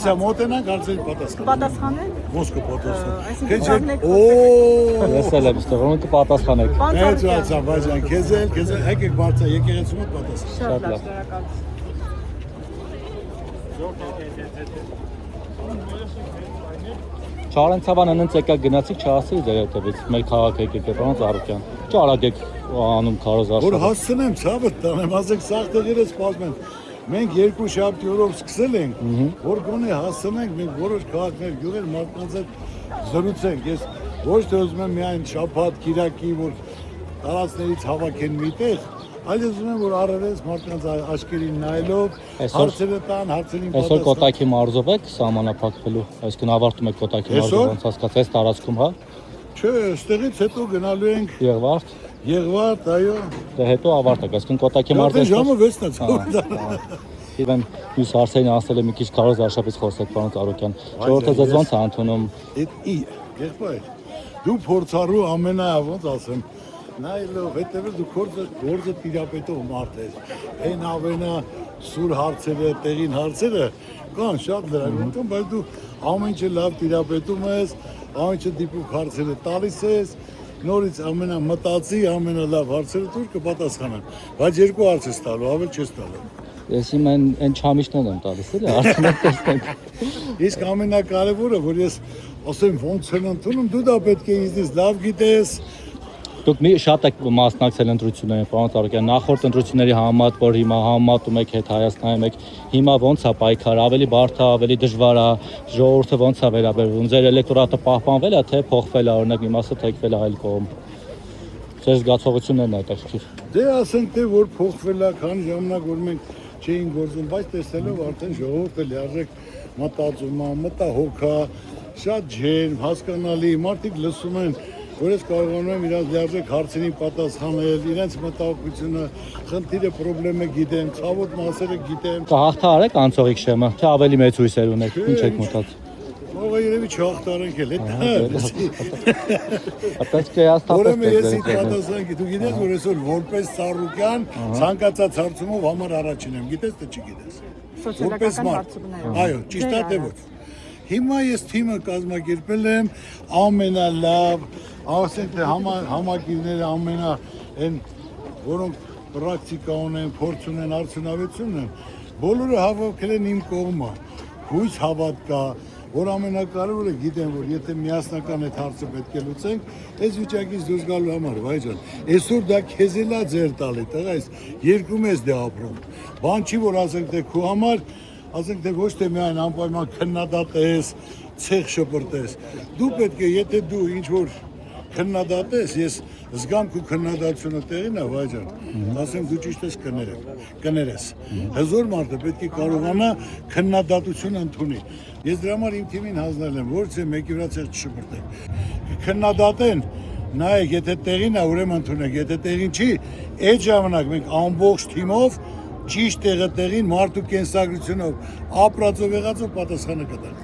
Նորից մոտենանք հարցերի պատասխան։ Պատասխանել։ Ոսկե պատասխան։ Այսինքն Լսել եմ, ստեղ ոնց պատասխանեք։ Այդ ծածա բաժան, քեզ եկեք բարձա եկեղեցու մոտ պատասխան։ Շատ լավ, շնորհակալություն։ Չարենցավան ընց եկա գնացիք չասի ձեր հետևից, մեր քաղաք եկեք Պարոն Ծառուկյան։ Ճարակ եք անում քարոզ Որ աշխարհ։ հասցնեմ ցավը տանեմ, ասեք սաղ տեղերը սպասում են։ Մենք երկու շաբթի օրով սկսել ենք, որ գոնե հասցնենք մենք որոշ քաղաքներ, գյուղեր մարդկանց հետ զրուցենք։ Ես ոչ թե ուզում եմ միայն շաբաթ, կիրակի, որ տարածքներից հավաքեն միտեղ, այլ ուզում եմ որ առերես մարդկանց աչքերին նայելով հարցերը տան, հարցերին Այսօր Կոտայքի մարզով եք սահմանափակվելու, այսինքն ավարտում եք Կոտայքի մարզով, ոնց հասկացած տարածքում, հա։ Չէ, այստեղից հետո գնալու ենք Եղվարդ։ Եղվարդ, այո։ Դե հետո ավարտեք, այսինքն Կոտայքի մարզը ժամը 6-ն է։ Իվեն մյուս հարցերին ասել եմ մի քիչ քարոզ արշավից խոսեք Պարոն Ծառուկյան։ Ժողովուրդը ձեզ ոնց է ընդունում։ Եղբայր, դու փորձառու ամենա ոնց ասեմ, նայելով հետևել դու գործը տիրապետող մարդ ես։ Այն ավենա սուր հարցերը, տեղին հարցերը կան շատ լրագրություն, բայց դու ամեն ինչը լավ տիրապետում ես, ամեն ինչը դիպուկ հարցերը տալիս ես, նորից ամենամտածի, ամենալավ հարցերը դուր կպատասխանեն, բայց երկու հարց ես տալու, ավել չես տալու։ Ես իմ այն չամիշներն եմ տալիս, էլի, հարցներ տեսնենք։ Իսկ ամենակարևորը, որ ես ասեմ ոնց են ընդունում, դու դա պետք է ինձնից լավ գիտես։ Դուք մի շատ եք մասնակցել ընտրություններին, Պարոն Ծառուկյան, նախորդ ընտրությունների համեմատ, որ հիմա համեմատում եք հետ Հայաստանում եք, հիմա ոնց է պայքարը, ավելի բարդ է, ավելի դժվար է, ժողովուրդը ոնց է վերաբերվում, ձեր էլեկտորատը պահպանվել է, թե փոխվել է, օրինակ մի մասը թեքվել է այլ կողմ։ Ձեր զգացողություններն է հետաքրքիր։ Դե ասենք թե որ փոխվել է, քան ժամանակ որ մենք չէին գործում, բայց տեսնելով արդեն ժողովուրդը լիարժեք մտածում է, մտահոգ է, շատ ջերմ, հասկանալի, մարդիկ լսում են, որ ես կարողանում եմ իրաց լիարժեք հարցերին պատասխանել, իրենց մտահոգությունը, խնդիրը, պրոբլեմը գիտեմ, ցավոտ մասերը գիտեմ։ Կհաղթահարեք անցողիկ շեմը, թե ավելի մեծ հույսեր ունեք, ինչ եք մտածում։ Ողը երևի չհաղթարենք էլ, Պետք է հաստատել։ Ուրեմն ես ինձ պատասխանքի, դու գիտես, որ այսօր որպես Ծառուկյան ցանկացած հարցումով համար առաջին եմ, գիտես թե չգիտես։ Սոցիալական հարցումներով։ Այո, ճիշտ է թե ոչ։ Հիմա ես թիմը կազմակերպել եմ ամենալավ, ասենք թե համակիրները ամենա այն, որոնք պրակտիկա ունեն, փորձ ունեն, արդյունավետություն ունեն, բոլորը հավաքել են իմ կողմը, հույս հավատ կա, որ ամենակարևորը գիտեմ, որ եթե միասնական այդ հարցը պետք է լուծենք, այս վիճակից դուրս գալու համար, վայ ջան, այսօր դա քեզ էլ է ձեր տալի, տղա, այս երկու մեզ դե ապրում։ Բան չի, որ ասենք թե քո համար, ասենք թե ոչ թե միայն անպայման քննադատես, ցեղ շպրտես։ Դու պետք է, եթե դու ինչ որ քննադատես, ես զգամ քո քննադատությունը տեղին է, վայ ջան, ասեմ դու ճիշտ ես կներես։ Հզոր մարդը պետք է կարողանա քննադատություն ընդունի։ Ես դրա համար իմ թիմին հանձնել եմ, որ ցե մեկի վրա ցեղ չշպրտեք։ Քննադատեն, նայեք, եթե տեղին է, ուրեմն ընդունեք, եթե տեղին չի, այդ ժամանակ մենք ամբողջ թիմով ճիշտ տեղը տեղին մարդու կենսագրությունով ապրածով եղածով պատասխանը կտանք։